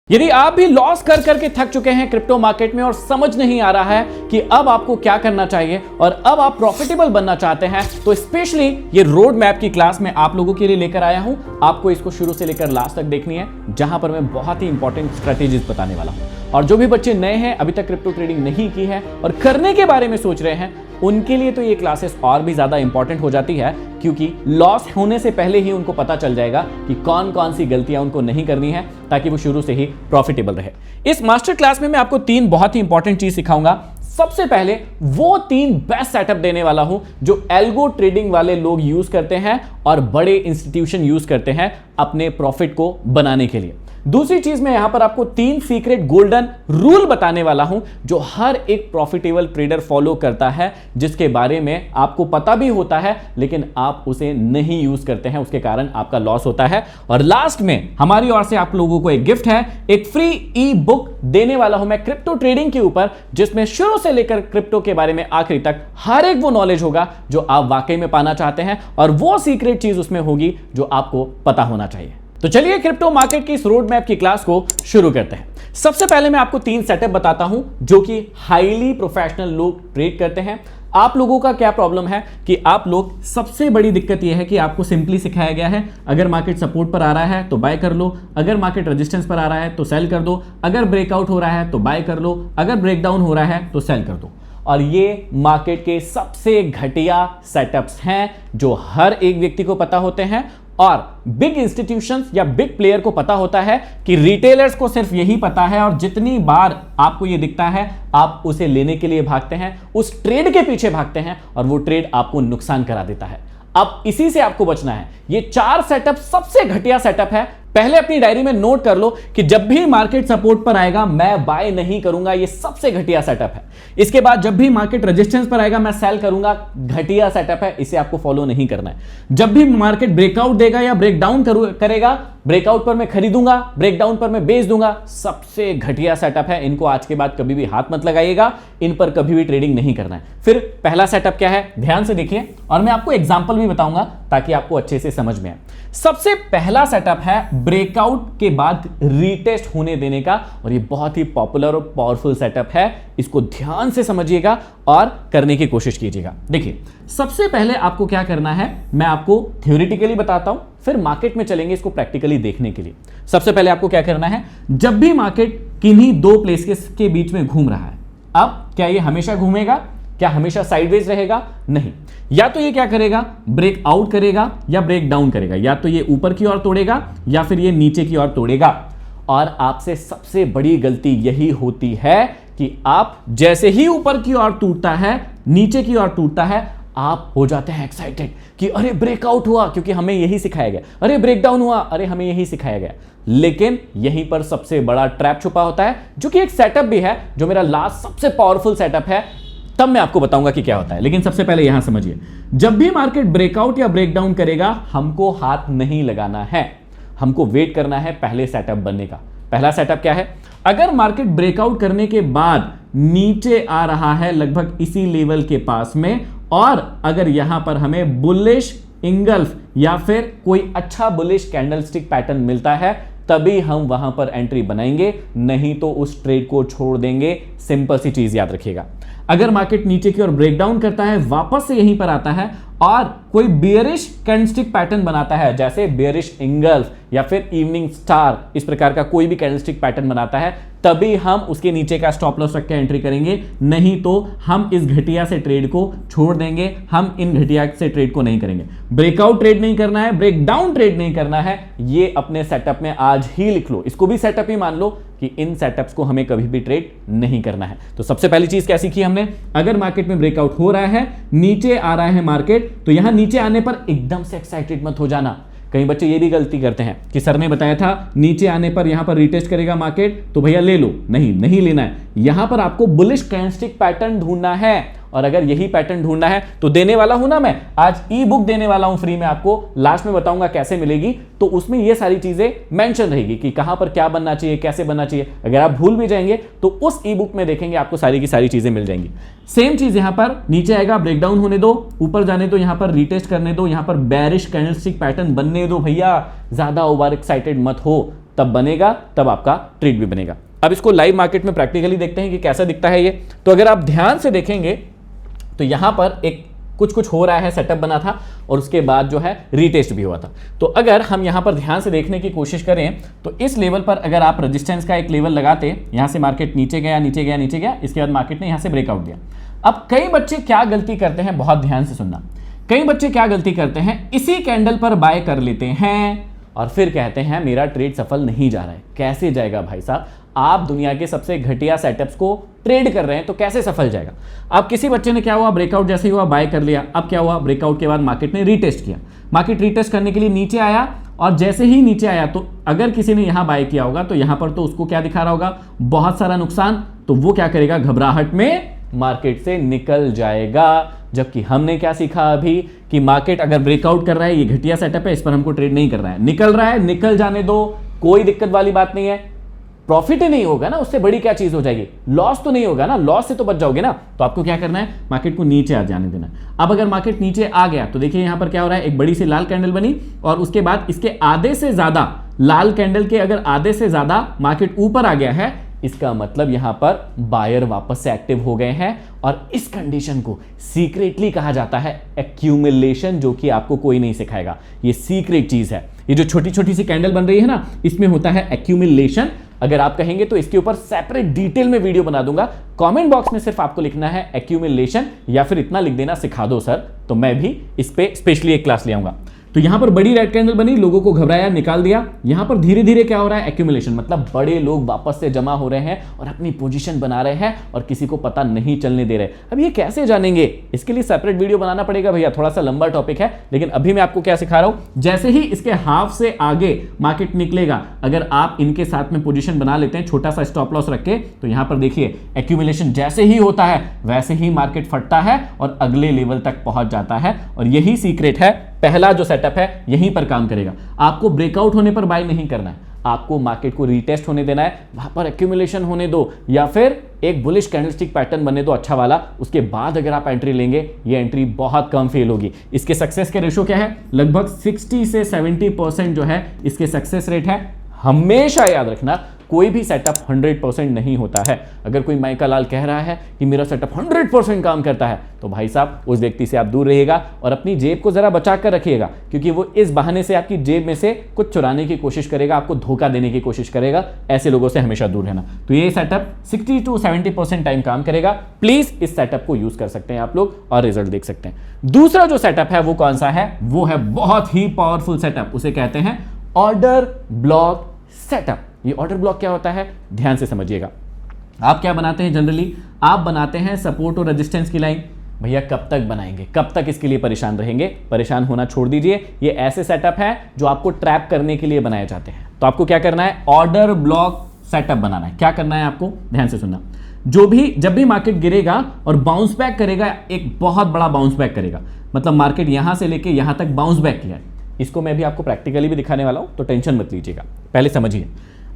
यदि आप भी लॉस कर करके थक चुके हैं क्रिप्टो मार्केट में और समझ नहीं आ रहा है कि अब आपको क्या करना चाहिए और अब आप प्रॉफिटेबल बनना चाहते हैं, तो स्पेशली ये रोड मैप की क्लास में आप लोगों के लिए लेकर आया हूं। आपको इसको शुरू से लेकर लास्ट तक देखनी है, जहां पर मैं बहुत ही इंपॉर्टेंट स्ट्रेटेजीज बताने वाला हूं। और जो भी बच्चे नए हैं, अभी तक क्रिप्टो ट्रेडिंग नहीं की है और करने के बारे में सोच रहे हैं, उनके लिए तो ये क्लासेस और भी ज्यादा इंपॉर्टेंट हो जाती है, क्योंकि लॉस होने से पहले ही उनको पता चल जाएगा कि कौन कौन सी गलतियां उनको नहीं करनी है, ताकि वो शुरू से ही प्रॉफिटेबल रहे। इस मास्टर क्लास में मैं आपको 3 बहुत ही इंपॉर्टेंट चीज सिखाऊंगा। सबसे पहले वो 3 बेस्ट सेटअप देने वाला हूं जो एल्गो ट्रेडिंग वाले लोग यूज करते हैं और बड़े इंस्टीट्यूशन यूज करते हैं अपने प्रॉफिट को बनाने के लिए। दूसरी चीज मैं यहां पर आपको 3 सीक्रेट गोल्डन रूल बताने वाला हूं जो हर एक प्रॉफिटेबल ट्रेडर फॉलो करता है, जिसके बारे में आपको पता भी होता है लेकिन आप उसे नहीं यूज करते हैं, उसके कारण आपका लॉस होता है। और लास्ट में हमारी ओर से आप लोगों को एक गिफ्ट है, एक फ्री ई बुक देने वाला हूं मैं क्रिप्टो ट्रेडिंग के ऊपर, जिसमें शुरू से लेकर क्रिप्टो के बारे में आखिरी तक हर एक वो नॉलेज होगा जो आप वाकई में पाना चाहते हैं, और वो सीक्रेट चीज उसमें होगी जो आपको पता होना चाहिए। तो चलिए क्रिप्टो मार्केट की इस रोड मैप की क्लास को शुरू करते हैं। सबसे पहले मैं आपको 3 सेटअप बताता हूं जो कि हाईली प्रोफेशनल लोग ट्रेड करते हैं। आप लोगों का क्या प्रॉब्लम है कि आप लोग, सबसे बड़ी दिक्कत यह है कि आपको सिंपली सिखाया गया है, अगर मार्केट सपोर्ट पर आ रहा है तो बाय कर लो, अगर मार्केट रेजिस्टेंस पर आ रहा है तो सेल कर दो, अगर ब्रेकआउट हो रहा है तो बाय कर लो, अगर ब्रेकडाउन हो रहा है तो सेल कर दो। और ये मार्केट के सबसे घटिया सेटअप्स हैं जो हर एक व्यक्ति को पता होते हैं, और बिग इंस्टीट्यूशंस या बिग प्लेयर को पता होता है कि रिटेलर्स को सिर्फ यही पता है, और जितनी बार आपको ये दिखता है आप उसे लेने के लिए भागते हैं, उस ट्रेड के पीछे भागते हैं, और वो ट्रेड आपको नुकसान करा देता है। अब इसी से आपको बचना है। ये 4 सेटअप सबसे घटिया सेटअप है। पहले अपनी डायरी में नोट कर लो कि जब भी मार्केट सपोर्ट पर आएगा मैं बाय नहीं करूंगा, ये सबसे घटिया सेटअप है। इसके बाद जब भी मार्केट रेजिस्टेंस पर आएगा मैं सेल करूंगा, घटिया सेटअप है, इसे आपको फॉलो नहीं करना है। जब भी मार्केट ब्रेकआउट देगा या ब्रेकडाउन करेगा, ब्रेकआउट पर मैं खरीदूंगा, ब्रेकडाउन पर मैं बेच दूंगा, सबसे घटिया सेटअप है। इनको आज के बाद कभी भी हाथ मत लगाइएगा, इन पर कभी भी ट्रेडिंग नहीं करना है। फिर पहला सेटअप क्या है, ध्यान से देखिए, और मैं आपको एग्जांपल भी बताऊंगा ताकि आपको अच्छे से समझ में आए। सबसे पहला सेटअप है ब्रेकआउट के बाद रीटेस्ट होने देने का, और ये बहुत ही पॉपुलर और पावरफुल सेटअप है। इसको ध्यान से समझिएगा और करने की कोशिश कीजिएगा। देखिए, सबसे पहले आपको क्या करना है, मैं आपको थ्योरेटिकली बताता हूं, फिर मार्केट में चलेंगे इसको प्रैक्टिकली देखने के लिए। सबसे पहले आपको क्या करना है, जब भी मार्केट किन्हीं 2 प्लेसेस के बीच में घूम रहा है, अब क्या ये हमेशा घूमेगा, क्या हमेशा साइडवेज रहेगा? नहीं। या तो ये क्या करेगा, ब्रेकआउट करेगा या ब्रेक डाउन करेगा, या तो ये ऊपर की ओर तोड़ेगा या फिर ये नीचे की ओर तोड़ेगा। और आपसे सबसे बड़ी गलती यही होती है कि आप जैसे ही ऊपर की ओर टूटता है, नीचे की ओर टूटता है, आप हो जाते हैं एक्साइटेड कि अरे ब्रेकआउट हुआ, क्योंकि हमें यही सिखाया गया, अरे ब्रेकडाउन हुआ, अरे हमें यही सिखाया गया। लेकिन यहीं पर सबसे बड़ा ट्रैप छुपा होता है, जो कि एक सेटअप भी है, जो मेरा लास्ट सबसे पावरफुल सेटअप है। तब मैं आपको बताऊंगा कि क्या होता है, लेकिन सबसे पहले यहां समझिए, जब भी मार्केट ब्रेकआउट या ब्रेकडाउन करेगा, हमको हाथ नहीं लगाना है, हमको वेट करना है पहले सेटअप बनने का। पहला सेटअप क्या है, अगर मार्केट ब्रेकआउट करने के बाद नीचे आ रहा है लगभग इसी लेवल के पास में, और अगर यहां पर हमें बुलिश इंगल्फ या फिर कोई अच्छा बुलिश कैंडलस्टिक पैटर्न मिलता है, तभी हम वहां पर एंट्री बनाएंगे, नहीं तो उस ट्रेड को छोड़ देंगे। सिंपल सी चीज याद रखिएगा। अगर मार्केट नीचे की ओर ब्रेकडाउन करता है, वापस से यहीं पर आता है और कोई बेयरिश कैंडलस्टिक पैटर्न बनाता है, जैसे बेयरिश इंगल्फ या फिर इवनिंग स्टार, इस प्रकार का कोई भी कैंडलस्टिक पैटर्न बनाता है, तभी हम उसके नीचे का स्टॉप लॉस रख के एंट्री करेंगे, नहीं तो हम इस घटिया से ट्रेड को छोड़ देंगे। हम इन घटिया से ट्रेड को नहीं करेंगे। ब्रेकआउट ट्रेड नहीं करना है, ब्रेकडाउन ट्रेड नहीं करना है, ये अपने सेटअप में आज ही लिख लो। इसको भी सेटअप ही मान लो कि इन सेटअप्स को हमें कभी भी ट्रेड नहीं करना है। तो सबसे पहली चीज क्या सीखी हमने, अगर मार्केट में ब्रेकआउट हो रहा है, नीचे आ रहा है मार्केट, तो यहां नीचे आने पर एकदम से एक्साइटेड मत हो जाना। कई बच्चे ये भी गलती करते हैं कि सर ने बताया था नीचे आने पर यहां पर रीटेस्ट करेगा मार्केट, तो भैया ले लो। नहीं, नहीं लेना है। यहां पर आपको बुलिश कैंडलस्टिक पैटर्न ढूंढना है, और अगर यही पैटर्न ढूंढना है तो देने वाला हूं ना मैं, आज ई बुक देने वाला हूं फ्री में, आपको लास्ट में बताऊंगा कैसे मिलेगी। तो उसमें ये सारी चीजें मेंशन रहेगी कि कहां पर क्या बनना चाहिए, कैसे बनना चाहिए। अगर आप भूल भी जाएंगे तो उस ई बुक में देखेंगे, आपको सारी की सारी चीजें मिल जाएंगी। सेम चीज यहां पर नीचे आएगा, ब्रेकडाउन होने दो, ऊपर जाने दो, यहां पर रीटेस्ट करने दो, यहां पर बेरिश कैंडलस्टिक पैटर्न बनने दो। भैया ज्यादा ओवर एक्साइटेड मत हो, तब बनेगा, तब आपका ट्रेड भी बनेगा। अब इसको लाइव मार्केट में प्रैक्टिकली देखते हैं कि कैसा दिखता है ये। तो अगर आप ध्यान से देखेंगे तो यहां पर एक कुछ हो रहा है, सेटअप बना था और उसके बाद जो है रीटेस्ट भी हुआ था। तो अगर हम यहां पर ध्यान से देखने की कोशिश करें तो इस लेवल पर अगर आप रेजिस्टेंस का एक लेवल लगाते, यहां से मार्केट नीचे गया नीचे गया नीचे गया, इसके बाद मार्केट ने यहां से ब्रेकआउट दिया। अब कई बच्चे क्या गलती करते हैं, बहुत ध्यान से सुनना, कई बच्चे क्या गलती करते हैं, इसी कैंडल पर बाय कर लेते हैं और फिर कहते हैं मेरा ट्रेड सफल नहीं जा रहा है। कैसे जाएगा भाई साहब, आप दुनिया के सबसे घटिया सेटअप्स को ट्रेड कर रहे हैं तो कैसे सफल जाएगा। आप किसी बच्चे ने क्या हुआ, ब्रेकआउट जैसे ही हुआ बाय कर लिया। अब क्या हुआ, ब्रेकआउट के बाद मार्केट ने रीटेस्ट किया, मार्केट रीटेस्ट करने के लिए नीचे आया और जैसे ही नीचे आया तो अगर किसी ने यहां बाय किया होगा तो यहां पर तो उसको क्या दिखा रहा होगा, बहुत सारा नुकसान, तो वो क्या करेगा, घबराहट में मार्केट से निकल जाएगा। जबकि हमने क्या सीखा अभी कि मार्केट अगर ब्रेकआउट कर रहा है, ये घटिया सेटअप है, इस पर हमको ट्रेड नहीं कर रहा है, निकल रहा है, निकल जाने दो, कोई दिक्कत वाली बात नहीं है। प्रॉफिट ही नहीं होगा ना, उससे बड़ी क्या चीज हो जाएगी, लॉस तो नहीं होगा ना, लॉस से तो बच जाओगे ना। तो आपको क्या करना है, मार्केट को नीचे आ जाने देना। अब अगर मार्केट नीचे आ गया तो देखिए यहां पर क्या हो रहा है, एक बड़ी सी लाल कैंडल बनी और उसके बाद इसके आधे से ज्यादा, लाल कैंडल के अगर आधे से ज्यादा मार्केट ऊपर आ गया है, इसका मतलब यहां पर बायर वापस से एक्टिव हो गए हैं और इस कंडीशन को सीक्रेटली कहा जाता है एक्यूमुलेशन, जो कि आपको कोई नहीं सिखाएगा, ये सीक्रेट चीज है। ये जो छोटी छोटी सी कैंडल बन रही है ना, इसमें होता है एक्यूमुलेशन। अगर आप कहेंगे तो इसके ऊपर सेपरेट डिटेल में वीडियो बना दूंगा। कमेंट बॉक्स में सिर्फ आपको लिखना है एक्यूमुलेशन या फिर इतना लिख देना सिखा दो सर, तो मैं भी इस पे स्पेशली एक क्लास ले आऊंगा। तो यहां पर बड़ी रेड कैंडल बनी, लोगों को घबराया, निकाल दिया। यहां पर धीरे धीरे क्या हो रहा है, एक्यूमुलेशन, मतलब बड़े लोग वापस से जमा हो रहे हैं और अपनी पोजीशन बना रहे हैं और किसी को पता नहीं चलने दे रहे। अब ये कैसे जानेंगे, इसके लिए सेपरेट वीडियो बनाना पड़ेगा भैया, थोड़ा सा लंबा टॉपिक है। लेकिन अभी मैं आपको क्या सिखा रहा हूं, जैसे ही इसके हाफ से आगे मार्केट निकलेगा, अगर आप इनके साथ में पोजीशन बना लेते हैं छोटा सा स्टॉप लॉस रख के, तो यहां पर देखिए एक्यूमुलेशन जैसे ही होता है वैसे ही मार्केट फटता है और अगले लेवल तक पहुंच जाता है। और यही सीक्रेट है, पहला जो सेटअप है यहीं पर काम करेगा। आपको ब्रेकआउट होने पर बाय नहीं करना है, आपको मार्केट को रीटेस्ट होने देना है, वहां पर एक्यूमुलेशन होने दो या फिर एक बुलिश कैंडलस्टिक पैटर्न बने दो अच्छा वाला, उसके बाद अगर आप एंट्री लेंगे, ये एंट्री बहुत कम फेल होगी। इसके सक्सेस के रेशो क्या है, लगभग 60 से 70% जो है इसके सक्सेस रेट है। हमेशा याद रखना, कोई भी सेटअप 100% नहीं होता है। अगर कोई माइका लाल कह रहा है कि मेरा सेटअप 100% काम करता है, तो भाई साहब उस व्यक्ति से आप दूर रहिएगा और अपनी जेब को जरा बचा कर रखिएगा, क्योंकि वो इस बहाने से आपकी जेब में से कुछ चुराने की कोशिश करेगा, आपको धोखा देने की कोशिश करेगा। ऐसे लोगों से हमेशा दूर रहना। तो ये सेटअप 60 to 70% टाइम काम करेगा। प्लीज इस सेटअप को यूज कर सकते हैं आप लोग और रिजल्ट देख सकते हैं। दूसरा जो सेटअप है वो कौन सा है, वो है बहुत ही पावरफुल सेटअप, उसे कहते हैं ऑर्डर ब्लॉक सेटअप। ये ऑर्डर ब्लॉक क्या होता है, ध्यान से समझिएगा। आप क्या बनाते हैं, जनरली आप बनाते हैं सपोर्ट और रेजिस्टेंस की लाइन। भैया कब तक बनाएंगे, कब तक इसके लिए परेशान रहेंगे, परेशान होना छोड़ दीजिए। ये ऐसे सेटअप हैं जो आपको ट्रैप करने के लिए बनाए जाते हैं। तो आपको क्या करना है, ऑर्डर ब्लॉक सेटअप बनाना है। क्या करना है आपको, ध्यान से सुनना। जब भी मार्केट गिरेगा और बाउंस बैक करेगा, एक बहुत बड़ा बाउंस बैक करेगा, मतलब मार्केट यहां से लेके यहां तक बाउंस बैक किया है, इसको मैं भी आपको प्रैक्टिकली भी दिखाने वाला हूं, तो टेंशन मत लीजिएगा। पहले समझिए,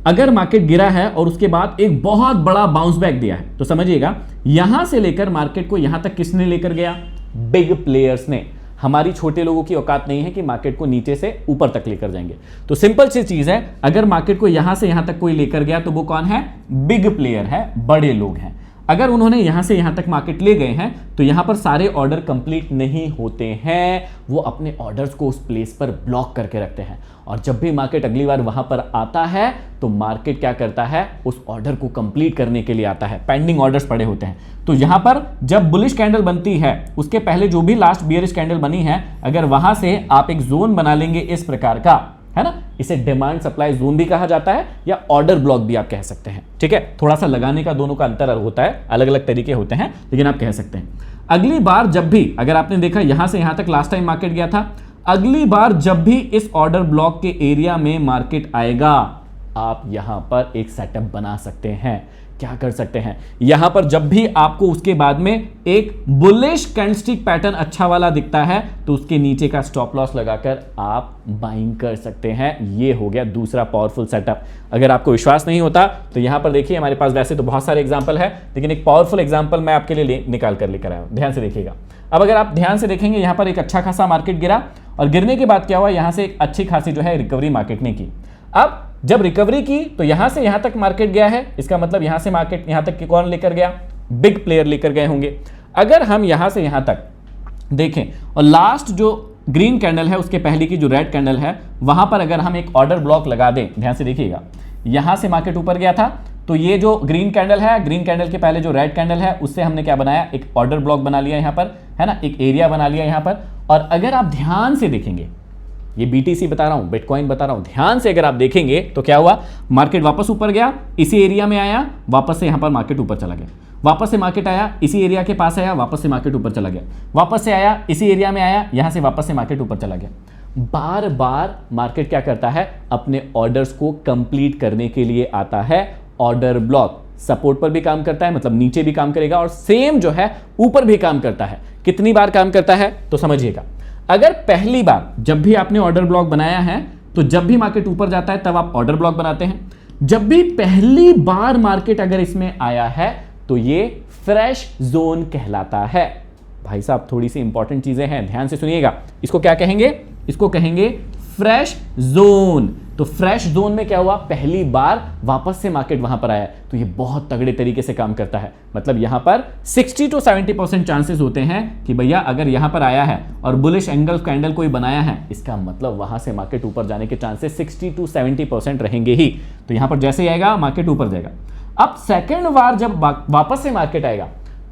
अगर मार्केट गिरा है और उसके बाद एक बहुत बड़ा बाउंस बैक दिया है, तो समझिएगा यहां से लेकर मार्केट को यहां तक किसने लेकर गया, बिग प्लेयर्स ने। हमारी छोटे लोगों की औकात नहीं है कि मार्केट को नीचे से ऊपर तक लेकर जाएंगे। तो सिंपल सी चीज है, अगर मार्केट को यहां से यहां तक कोई लेकर गया तो वो कौन है, बिग प्लेयर है, बड़े लोग हैं। अगर उन्होंने यहां से यहां तक मार्केट ले गए हैं तो यहां पर सारे ऑर्डर कंप्लीट नहीं होते हैं, वो अपने ऑर्डर्स को उस प्लेस पर ब्लॉक करके रखते हैं। और जब भी मार्केट अगली बार वहां पर आता है तो मार्केट क्या करता है, उस ऑर्डर को कंप्लीट करने के लिए आता है। पेंडिंग ऑर्डर्स पड़े होते हैं। तो यहां पर जब बुलिश कैंडल बनती है, उसके पहले जो भी लास्ट बियरिश कैंडल बनी है, अगर वहां से आप एक जोन बना लेंगे इस प्रकार का, है ना, इसे डिमांड सप्लाई जोन भी कहा जाता है या ऑर्डर ब्लॉक भी आप कह सकते हैं। ठीक है, थोड़ा सा लगाने का दोनों का अंतर होता है, अलग अलग तरीके होते हैं, लेकिन आप कह सकते हैं। अगली बार जब भी, अगर आपने देखा यहां से यहां तक लास्ट टाइम मार्केट गया था, अगली बार जब भी इस ऑर्डर ब्लॉक के एरिया में मार्केट आएगा, आप यहां पर एक सेटअप बना सकते हैं। क्या कर सकते हैं, यहां पर जब भी आपको उसके बाद में एक बुलिश कैंडलस्टिक पैटर्न अच्छा वाला दिखता है, तो उसके नीचे का स्टॉप लॉस लगाकर आप बाइंग कर सकते हैं। ये हो गया दूसरा पावरफुल सेटअप। अगर आपको विश्वास नहीं होता तो यहां पर देखिए, हमारे पास वैसे तो बहुत सारे एग्जांपल है, लेकिन एक पावरफुल एग्जांपल मैं आपके लिए निकाल कर लेकर आया हूं। ध्यान से देखिएगा। अब अगर आप ध्यान से देखेंगे, यहां पर एक अच्छा खासा मार्केट गिरा और गिरने के बाद क्या हुआ, यहां से एक अच्छी खासी जो है रिकवरी मार्केट ने की। अब जब रिकवरी की तो यहां से यहां तक मार्केट गया है, इसका मतलब यहां से मार्केट यहां तक कौन लेकर गया? बिग प्लेयर लेकर गए होंगे। अगर हम यहां से यहां तक देखें और लास्ट जो ग्रीन कैंडल है उसके पहले की जो रेड कैंडल है वहां पर अगर हम एक ऑर्डर ब्लॉक लगा दें, ध्यान से देखिएगा, यहां से मार्केट ऊपर गया था, तो ये जो ग्रीन कैंडल है, ग्रीन कैंडल के पहले जो रेड कैंडल है उससे हमने क्या बनाया? एक ऑर्डर ब्लॉक बना लिया यहां पर, है ना, एक एरिया बना लिया यहां पर। और अगर आप ध्यान से देखेंगे, ये बीटीसी बता रहा हूं, बिटकॉइन बता रहा हूं, ध्यान से अगर आप देखेंगे तो क्या हुआ? मार्केट वापस ऊपर गया, इसी एरिया में आया, वापस से यहां पर मार्केट ऊपर चला गया, वापस से मार्केट आया, इसी एरिया के पास आया, वापस से मार्केट ऊपर चला गया, वापस से आया, इसी एरिया में आया, यहां से वापस से मार्केट ऊपर चला गया। बार बार मार्केट क्या करता है? अपने ऑर्डर्स को कंप्लीट करने के लिए आता है ऑर्डर ब्लॉक। सपोर्ट पर भी काम करता है, मतलब नीचे भी काम करेगा, और सेम जो है ऊपर भी काम करता है। कितनी बार काम करता है तो समझिएगा। अगर पहली बार जब भी आपने ऑर्डर ब्लॉक बनाया है तो जब भी मार्केट ऊपर जाता है तब आप ऑर्डर ब्लॉक बनाते हैं। जब भी पहली बार मार्केट अगर इसमें आया है तो ये फ्रेश जोन कहलाता है। भाई साहब थोड़ी सी इंपॉर्टेंट चीजें हैं, ध्यान से सुनिएगा। इसको क्या कहेंगे? इसको कहेंगे फ्रेश जोन। तो फ्रेश जोन में क्या हुआ? पहली बार वापस से मार्केट वहां पर आया, तो ये बहुत तगड़े तरीके से काम करता है। मतलब यहां पर 60 to 70% चांसेस होते हैं कि भैया अगर यहां पर आया है और बुलिश एंगल कैंडल कोई बनाया है, इसका मतलब वहां से मार्केट ऊपर जाने के चांसेस 60 to 70% रहेंगे ही। तो यहां पर जैसे ही आएगा मार्केट ऊपर जाएगा। अब सेकेंड बार जब वापस से मार्केट आएगा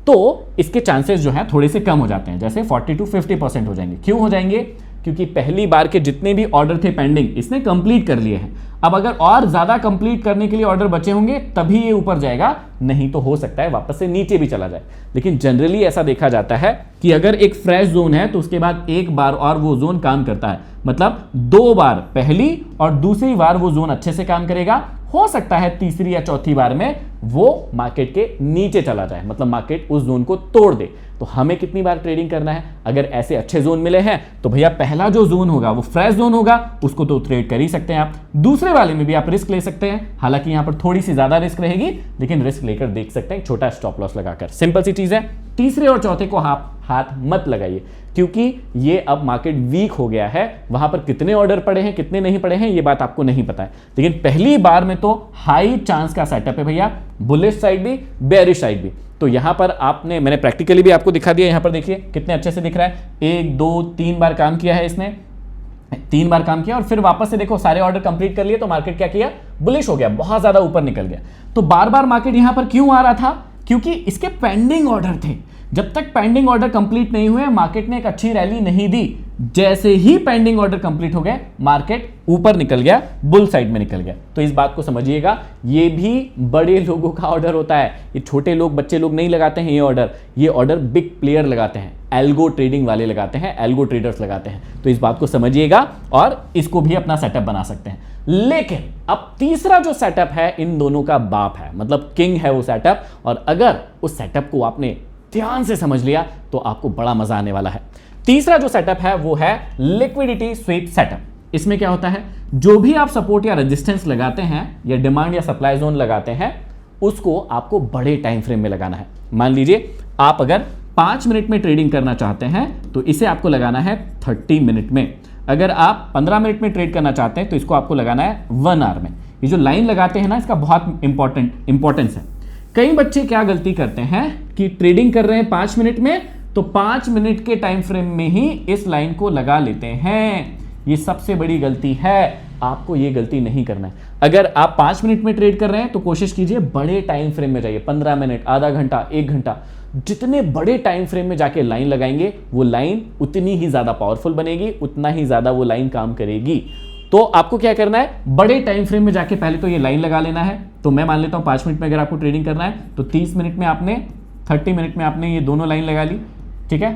तो इसके चांसेस जो है थोड़े से कम हो जाते हैं, जैसे 40 to 50% हो जाएंगे। क्यों हो जाएंगे? क्योंकि पहली बार के जितने भी ऑर्डर थे पेंडिंग, इसने कंप्लीट कर लिए हैं। अब अगर और ज्यादा कंप्लीट करने के लिए ऑर्डर बचे होंगे तभी ये ऊपर जाएगा, नहीं तो हो सकता है वापस से नीचे भी चला जाए। लेकिन जनरली ऐसा देखा जाता है कि अगर एक फ्रेश जोन है तो उसके बाद एक बार और वो जोन काम करता है, मतलब 2 बार, पहली और दूसरी बार वो जोन अच्छे से काम करेगा। हो सकता है तीसरी या चौथी बार में वो मार्केट के नीचे चला जाए, मतलब मार्केट उस जोन को तोड़ दे। तो हमें कितनी बार ट्रेडिंग करना है? अगर ऐसे अच्छे जोन मिले हैं तो भैया पहला जो जोन होगा वो फ्रेश जोन होगा, उसको तो ट्रेड कर ही सकते हैं आप। दूसरे वाले में भी आप रिस्क ले सकते हैं, हालांकि यहां पर थोड़ी सी ज्यादा रिस्क रहेगी, लेकिन रिस्क लेकर देख सकते हैं, छोटा स्टॉप लॉस लगाकर। सिंपल सी चीज है। तीसरे और चौथे को हाथ मत लगाइए, क्योंकि ये अब मार्केट वीक हो गया है। वहां पर कितने ऑर्डर पड़े हैं कितने नहीं पड़े हैं ये बात आपको नहीं पता है, लेकिन पहली बार में तो हाई चांस का सेटअप है भैया, बुलिश साइड भी बेयरिश साइड भी। तो यहां पर मैंने प्रैक्टिकली भी आपको दिखा दिया, यहां पर देखिए कितने अच्छे से दिख रहा है। 1 2 3 बार काम किया है इसने, 3 बार काम किया और फिर वापस से देखो सारे ऑर्डर कंप्लीट कर लिए तो मार्केट क्या किया? बुलिश हो गया, बहुत ज्यादा ऊपर निकल गया। तो बार बार मार्केट यहां पर क्यों आ रहा था? क्योंकि इसके पेंडिंग ऑर्डर थे। जब तक पेंडिंग ऑर्डर कंप्लीट नहीं हुए मार्केट ने एक अच्छी रैली नहीं दी। जैसे ही पेंडिंग ऑर्डर कंप्लीट हो गए मार्केट ऊपर निकल गया, बुल साइड में निकल गया। तो इस बात को समझिएगा, ये भी बड़े लोगों का ऑर्डर होता है, ये छोटे लोग बच्चे लोग नहीं लगाते हैं ये ऑर्डर बिग प्लेयर लगाते हैं, एल्गो ट्रेडिंग वाले लगाते हैं, एल्गो ट्रेडर्स लगाते हैं। तो इस बात को समझिएगा और इसको भी अपना सेटअप बना सकते हैं। लेकिन अब तीसरा जो सेटअप है इन दोनों का बाप है, मतलब किंग है वो सेटअप, और अगर उस सेटअप को आपने ध्यान से समझ लिया तो आपको बड़ा मजा आने वाला है। तीसरा जो सेटअप है वो है लिक्विडिटी स्वीप सेटअप। इसमें क्या होता है? जो भी आप सपोर्ट या रेजिस्टेंस लगाते हैं या डिमांड या सप्लाई जोन लगाते हैं उसको आपको बड़े टाइम फ्रेम में लगाना है। मान लीजिए आप अगर 5 मिनट में ट्रेडिंग करना चाहते हैं तो इसे आपको लगाना है 30 मिनट में। अगर आप 15 मिनट में ट्रेड करना चाहते हैं तो इसको आपको लगाना है 1 आवर में। ये जो लाइन लगाते हैं ना, इसका बहुत इंपॉर्टेंस है। कई बच्चे क्या गलती करते हैं कि ट्रेडिंग कर रहे हैं 5 मिनट में तो 5 मिनट के टाइम फ्रेम में ही इस लाइन को लगा लेते हैं। ये सबसे बड़ी गलती है, आपको ये गलती नहीं करना है। अगर आप 5 मिनट में ट्रेड कर रहे हैं तो कोशिश कीजिए बड़े टाइम फ्रेम में जाइए, 15 मिनट, आधा घंटा, 1 घंटा। जितने बड़े टाइम फ्रेम में जाके लाइन लगाएंगे वो लाइन उतनी ही ज्यादा पावरफुल बनेगी, उतना ही ज्यादा वो लाइन काम करेगी। तो आपको क्या करना है? बड़े टाइम फ्रेम में जाके पहले तो ये लाइन लगा लेना है। तो मैं मान लेता हूं 5 मिनट में अगर आपको ट्रेडिंग करना है तो 30 मिनट में आपने 30 मिनट में आपने ये दोनों लाइन लगा ली, ठीक है।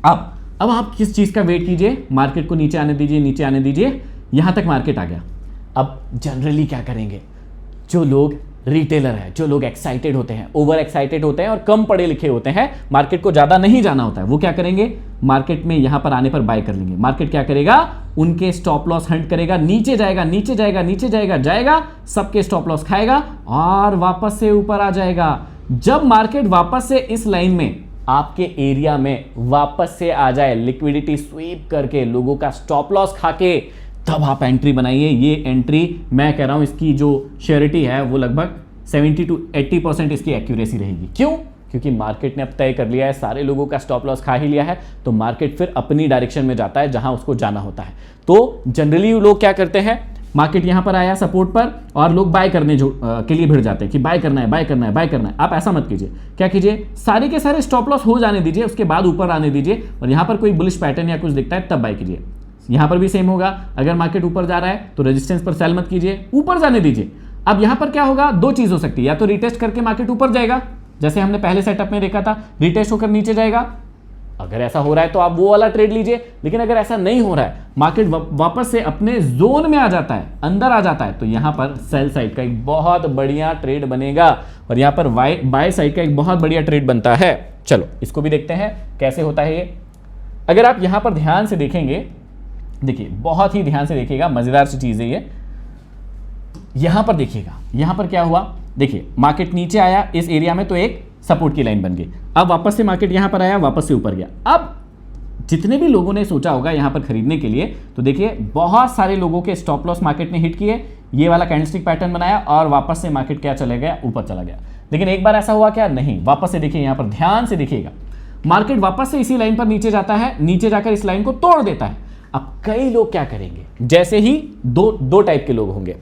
अब आप किस चीज का वेट कीजिए? मार्केट को नीचे आने दीजिए, नीचे आने दीजिए, यहां तक मार्केट आ गया। अब जनरली क्या करेंगे? जो लोग रिटेलर है, जो लोग एक्साइटेड होते हैं, ओवर एक्साइटेड होते हैं और कम पढ़े लिखे होते हैं, मार्केट को ज्यादा नहीं जाना होता है, वो क्या करेंगे? मार्केट में यहां पर आने पर बाय कर लेंगे। मार्केट क्या करेगा? उनके स्टॉप लॉस हंट करेगा, नीचे जाएगा, नीचे जाएगा, नीचे जाएगा, सबके स्टॉप लॉस खाएगा और वापस से ऊपर आ जाएगा। जब मार्केट वापस से इस लाइन में आपके एरिया में वापस से आ जाए, लिक्विडिटी स्वीप करके, लोगों का स्टॉप लॉस खा के, तब आप एंट्री बनाइए। ये एंट्री मैं कह रहा हूं इसकी जो श्योरिटी है वो लगभग 70 to 80% इसकी एक्यूरेसी रहेगी। क्यों? क्योंकि मार्केट ने अब तय कर लिया है, सारे लोगों का स्टॉप लॉस खा ही लिया है, तो मार्केट फिर अपनी डायरेक्शन में जाता है जहां उसको जाना होता है। तो जनरली लोग क्या करते हैं, मार्केट यहां पर आया सपोर्ट पर और लोग बाय करने के लिए भिड़ जाते हैं कि बाय करना है, बाय करना है, बाय करना है। आप ऐसा मत कीजिए। क्या कीजिए, सारे के सारे स्टॉप लॉस हो जाने दीजिए, उसके बाद ऊपर आने दीजिए, और यहां पर कोई बुलिश पैटर्न या कुछ दिखता है तब बाय कीजिए। यहां पर भी सेम होगा, अगर मार्केट ऊपर जा रहा है तो रेजिस्टेंस पर सेल मत कीजिए, ऊपर जाने दीजिए। अब यहां पर क्या होगा, दो चीज हो सकती है, या तो रिटेस्ट करके मार्केट ऊपर जाएगा जैसे हमने पहले सेटअप में देखा था, रिटेस्ट होकर नीचे जाएगा। अगर ऐसा हो रहा है तो आप वो वाला ट्रेड लीजिए, लेकिन अगर ऐसा नहीं हो रहा है, मार्केट वापस से अपने जोन में आ जाता है, अंदर आ जाता है, तो यहां पर सेल साइड का एक बहुत बढ़िया ट्रेड बनेगा और यहां पर बाय साइड का एक बहुत बढ़िया ट्रेड बनता है। चलो इसको भी देखते हैं कैसे होता है ये। अगर आप यहां पर ध्यान से देखेंगे, देखिए बहुत ही ध्यान से देखिएगा, मजेदार सी चीज है ये। यहां पर देखिएगा, यहां पर क्या हुआ, देखिए मार्केट नीचे आया इस एरिया में तो एक सपोर्ट की लाइन बन गई। अब वापस से मार्केट यहां पर आया, वापस से ऊपर गया। अब जितने भी लोगों ने सोचा होगा यहां पर खरीदने के लिए, तो देखिए बहुत सारे लोगों के स्टॉप लॉस मार्केट ने हिट किए, ये वाला कैंडलस्टिक पैटर्न बनाया और वापस से मार्केट क्या चला गया, ऊपर चला गया। लेकिन एक बार ऐसा हुआ क्या, नहीं, वापस से देखिए, यहां पर ध्यान से देखिएगा, मार्केट वापस से इसी लाइन पर नीचे जाता है, नीचे जाकर इस लाइन को तोड़ देता है। अब कई लोग क्या करेंगे, जैसे ही दो टाइप के लोग होंगे।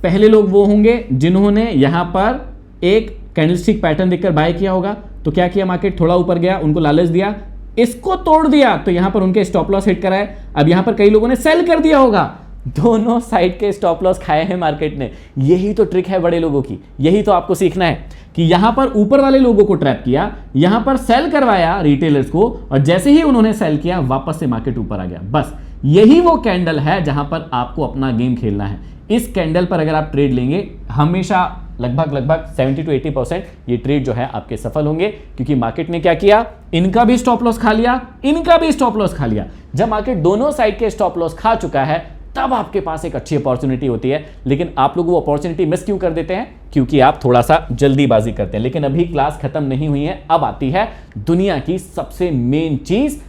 पहले लोग वो होंगे जिन्होंने यहां पर एक कैंडलस्टिक पैटर्न देखकर बाय किया होगा, तो क्या किया, मार्केट थोड़ा ऊपर गया, उनको लालच दिया, इसको तोड़ दिया, तो यहां पर उनके स्टॉप लॉस हिट कराए। अब यहां पर कई लोगों ने सेल कर दिया होगा, दोनों साइड के स्टॉप लॉस खाए हैं मार्केट ने। यही तो ट्रिक है बड़े लोगों की, यही तो आपको सीखना है कि यहां पर ऊपर वाले लोगों को ट्रैप किया, यहां पर सेल करवाया रिटेलर्स को, और जैसे ही उन्होंने सेल किया वापस से मार्केट ऊपर आ गया। बस यही वो कैंडल है जहां पर आपको अपना गेम खेलना है। इस कैंडल पर अगर आप ट्रेड लेंगे, हमेशा लगभग 70 to 80% ये ट्रेड जो है आपके सफल होंगे, क्योंकि मार्केट ने क्या किया, इनका भी स्टॉप लॉस खा लिया, इनका भी स्टॉप लॉस खा लिया। जब मार्केट दोनों साइड के स्टॉप लॉस खा चुका है, तब आपके पास एक अच्छी अपॉर्चुनिटी होती है। लेकिन आप लोग वो अपॉर्चुनिटी मिस क्यों कर देते हैं, क्योंकि आप थोड़ा सा जल्दीबाजी करते हैं। लेकिन अभी क्लास खत्म नहीं हुई है, अब आती है दुनिया की सबसे मेन चीज,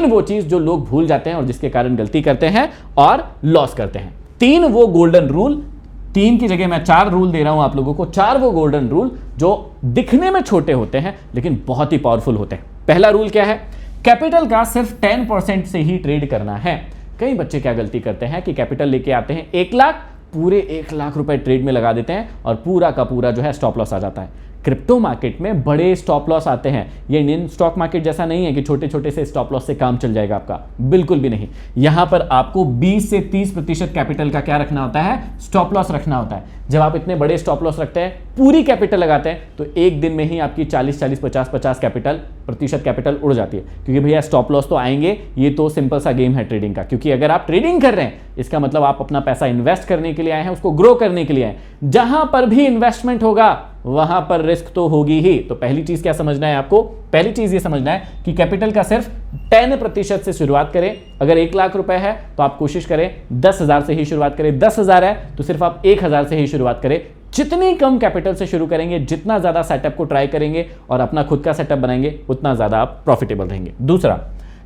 वो चीज जो लोग भूल जाते हैं और जिसके कारण गलती करते हैं और लॉस करते हैं। 3 वो गोल्डन रूल, 3 की जगह मैं 4 रूल दे रहा हूं आप लोगों को, 4 वो गोल्डन रूल जो दिखने में छोटे होते हैं लेकिन बहुत ही पावरफुल होते हैं। पहला रूल क्या है, कैपिटल का सिर्फ 10% से ही ट्रेड करना है। कई बच्चे क्या गलती करते हैं कि कैपिटल लेके आते हैं 1 लाख, पूरे 1 लाख रुपए ट्रेड में लगा देते हैं और पूरा का पूरा जो है स्टॉप लॉस आ जाता है। क्रिप्टो मार्केट में बड़े स्टॉप लॉस आते हैं। ये इंडियन स्टॉक मार्केट जैसा नहीं है कि छोटे छोटे से स्टॉप लॉस से काम चल जाएगा आपका, बिल्कुल भी नहीं। यहां पर आपको 20 से 30% कैपिटल का क्या रखना होता है, स्टॉप लॉस रखना होता है। जब आप इतने बड़े स्टॉप लॉस रखते हैं, पूरी कैपिटल लगाते हैं, तो एक दिन में ही आपकी 40 50 प्रतिशत कैपिटल उड़ जाती है। क्योंकि भैया स्टॉप लॉस तो आएंगे, ये तो सिंपल सा गेम है ट्रेडिंग का। क्योंकि अगर आप ट्रेडिंग कर रहे हैं, इसका मतलब आप अपना पैसा इन्वेस्ट करने के लिए आए हैं, उसको ग्रो करने के लिए आए। जहां पर भी इन्वेस्टमेंट होगा वहां पर रिस्क तो होगी ही। तो पहली चीज क्या समझना है आपको, पहली चीज ये समझना है कि कैपिटल का सिर्फ 10% से शुरुआत करें। अगर 1 लाख रुपए है तो आप कोशिश करें 10,000 से ही शुरुआत करें। 10,000 है तो सिर्फ आप 1,000 से ही शुरुआत करें। जितनी कम कैपिटल से शुरू करेंगे, जितना ज्यादा सेटअप को ट्राई करेंगे और अपना खुद का सेटअप बनाएंगे, उतना ज्यादा आप प्रॉफिटेबल रहेंगे। दूसरा,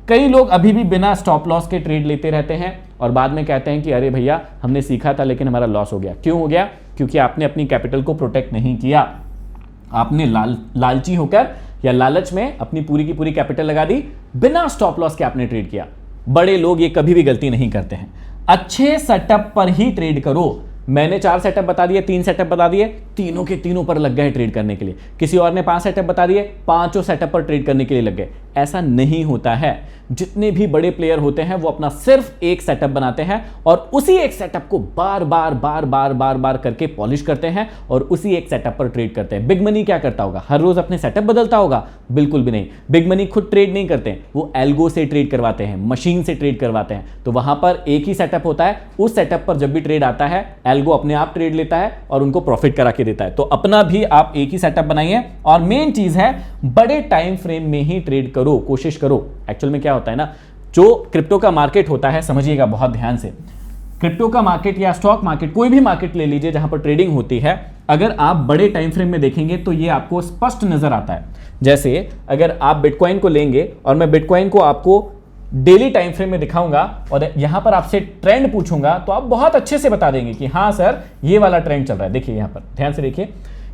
कई लोग अभी भी बिना स्टॉप लॉस के ट्रेड लेते रहते हैं और बाद में कहते हैं कि अरे भैया हमने सीखा था लेकिन हमारा लॉस हो गया। क्यों हो गया, क्योंकि आपने अपनी कैपिटल को प्रोटेक्ट नहीं किया। आपने लालची होकर या लालच में अपनी पूरी की पूरी कैपिटल लगा दी, बिना स्टॉप लॉस के आपने ट्रेड किया। बड़े लोग ये कभी भी गलती नहीं करते हैं। अच्छे सेटअप पर ही ट्रेड करो। मैंने 4 सेटअप बता दिए, 3 सेटअप बता दिए, तीनों के तीनों पर लग गए ट्रेड करने के लिए। किसी और ने 5 सेटअप बता दिए, 5 सेटअप पर ट्रेड करने के लिए लग गए। ऐसा नहीं होता है। जितने भी बड़े प्लेयर होते हैं वो अपना सिर्फ एक सेटअप बनाते हैं और उसी एक सेटअप को बार बार करके पॉलिश करते हैं और उसी एक सेटअप पर ट्रेड करते हैं। बिग मनी क्या करता होगा, हर रोज अपने सेटअप बदलता होगा? बिल्कुल भी नहीं। बिग मनी खुद ट्रेड नहीं करते, वो एल्गो से ट्रेड करवाते हैं, मशीन से ट्रेड करवाते हैं। तो वहां पर एक ही सेटअप होता है, उस सेटअप पर जब भी ट्रेड आता है, एल्गो अपने आप ट्रेड लेता है और उनको प्रॉफिट करा के देता है। तो अपना भी आप एक ही सेटअप बनाइए और मेन चीज है बड़े टाइम फ्रेम में ही ट्रेड करो, कोशिश करो। एक्चुअल में क्या होता है ना, जो क्रिप्टो का मार्केट होता है, समझिएगा बहुत ध्यान से, क्रिप्टो का मार्केट या स्टॉक मार्केट, कोई भी मार्केट ले लीजिए जहां पर ट्रेडिंग होती है, अगर आप बड़े टाइम फ्रेम में देखेंगे तो ये आपको स्पष्ट नजर आता है। जैसे अगर आप बिटकॉइन को लेंगे और मैं बिटकॉइन को आपको डेली टाइम फ्रेम में दिखाऊंगा और यहां पर आपसे ट्रेंड पूछूंगा तो आप बहुत अच्छे से बता देंगे कि हाँ सर ये वाला ट्रेंड चल रहा है। देखिए यहां पर ध्यान से देखिए,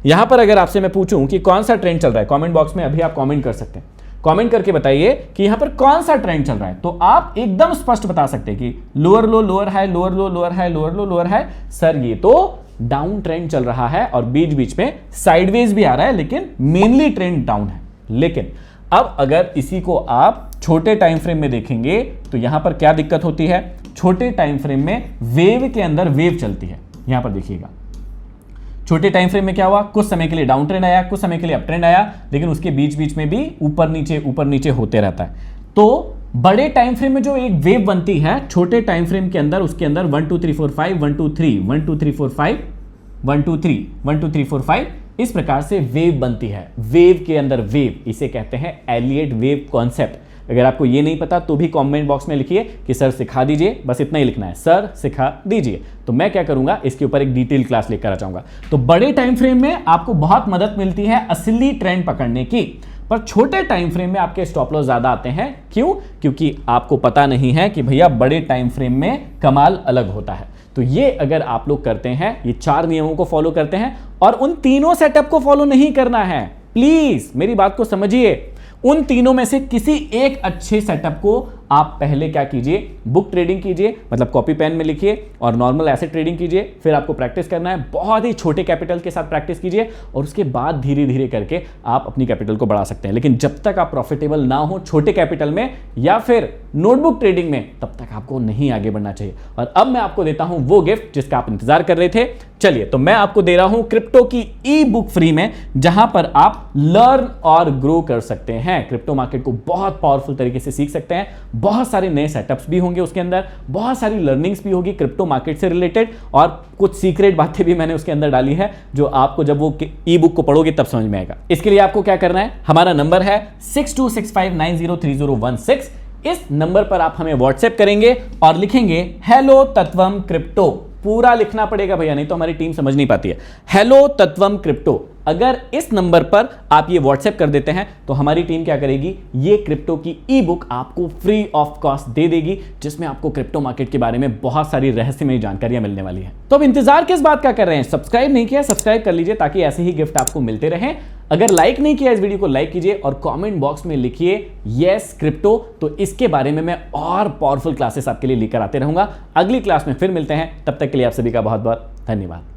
यहां पर अगर आपसे मैं पूछूं कि कौन सा ट्रेंड चल रहा है, कमेंट बॉक्स में अभी आप कमेंट कर सकते हैं, कमेंट करके बताइए कि यहां पर कौन सा ट्रेंड चल रहा है, तो आप एकदम स्पष्ट बता सकते हैं कि लोअर लो लोअर हाई, लोअर लो लोअर हाई, लोअर लो लोअर हाई। सर ये तो डाउन ट्रेंड चल रहा है और बीच बीच में साइडवेज भी आ रहा है, लेकिन मेनली ट्रेंड डाउन है। लेकिन अब अगर इसी को आप छोटे टाइम फ्रेम में देखेंगे तो यहां पर क्या दिक्कत होती है, छोटे टाइम फ्रेम में वेव के अंदर वेव चलती है। यहां पर देखिएगा छोटे टाइम फ्रेम में क्या हुआ, कुछ समय के लिए डाउन ट्रेंड आया, कुछ समय के लिए अप ट्रेंड आया, लेकिन उसके बीच बीच में भी ऊपर नीचे होते रहता है। तो बड़े टाइम फ्रेम में जो एक वेव बनती है, छोटे टाइम फ्रेम के अंदर उसके अंदर 1 2 3 4 5 1 2 3 1 2 3 4 5 1 2 3 1 2 3 4 5 इस प्रकार से वेव बनती है। वेव के अंदर वेव, इसे कहते हैं एलियट वेव कॉन्सेप्ट। अगर आपको ये नहीं पता तो भी कमेंट बॉक्स में लिखिए कि सर सिखा दीजिए, बस इतना ही लिखना है, सर सिखा दीजिए। तो मैं क्या करूंगा, इसके ऊपर एक डिटेल क्लास लेकर आ जाऊंगा। तो बड़े टाइम फ्रेम में आपको बहुत मदद मिलती है असली ट्रेंड पकड़ने की, पर छोटे टाइम फ्रेम में आपके स्टॉप लॉस ज्यादा आते हैं। क्यों? क्योंकि आपको पता नहीं है कि भैया बड़े टाइम फ्रेम में कमाल अलग होता है। तो ये अगर आप लोग करते हैं, ये 4 नियमों को फॉलो करते हैं और उन तीनों सेटअप को फॉलो नहीं करना है, प्लीज मेरी बात को समझिए। उन तीनों में से किसी एक अच्छे सेटअप को आप पहले क्या कीजिए, बुक ट्रेडिंग कीजिए, मतलब कॉपी पेन में लिखिए और नॉर्मल एसेट ट्रेडिंग कीजिए। फिर आपको प्रैक्टिस करना है, बहुत ही छोटे कैपिटल के साथ प्रैक्टिस कीजिए और उसके बाद धीरे धीरे करके आप अपनी कैपिटल को बढ़ा सकते हैं। लेकिन जब तक आप प्रॉफिटेबल ना हो छोटे कैपिटल में या फिर नोटबुक ट्रेडिंग में, तब तक आपको नहीं आगे बढ़ना चाहिए। और अब मैं आपको देता हूं वो गिफ्ट जिसका आप इंतजार कर रहे थे। चलिए, तो मैं आपको दे रहा हूं क्रिप्टो की ई बुक फ्री में, जहां पर आप लर्न और ग्रो कर सकते हैं। क्रिप्टो मार्केट को बहुत पावरफुल तरीके से सीख सकते हैं। बहुत सारे नए सेटअप्स भी होंगे उसके अंदर, बहुत सारी लर्निंग्स भी होगी क्रिप्टो मार्केट से रिलेटेड, और कुछ सीक्रेट बातें भी मैंने उसके अंदर डाली है जो आपको जब वो ई बुक को पढ़ोगे तब समझ में आएगा। इसके लिए आपको क्या करना है, हमारा नंबर है 6265903016। इस नंबर पर आप हमें व्हाट्सएप करेंगे और लिखेंगे हेलो तत्वम क्रिप्टो। पूरा लिखना पड़ेगा भैया, नहीं तो हमारी टीम समझ नहीं पाती है। हेलो तत्वम क्रिप्टो, अगर इस नंबर पर आप ये व्हाट्सएप कर देते हैं तो हमारी टीम क्या करेगी, ये क्रिप्टो की ई बुक आपको फ्री ऑफ कॉस्ट दे देगी, जिसमें आपको क्रिप्टो मार्केट के बारे में बहुत सारी रहस्यमय जानकारियां मिलने वाली है। तो अब इंतजार किस बात का कर रहे हैं, सब्सक्राइब नहीं किया सब्सक्राइब कर लीजिए ताकि ऐसे ही गिफ्ट आपको मिलते रहें। अगर लाइक नहीं किया इस वीडियो को लाइक कीजिए और कमेंट बॉक्स में लिखिए यस क्रिप्टो। तो इसके बारे में मैं और पावरफुल क्लासेस आपके लिए लेकर आते रहूंगा। अगली क्लास में फिर मिलते हैं, तब तक के लिए आप सभी का बहुत बहुत धन्यवाद।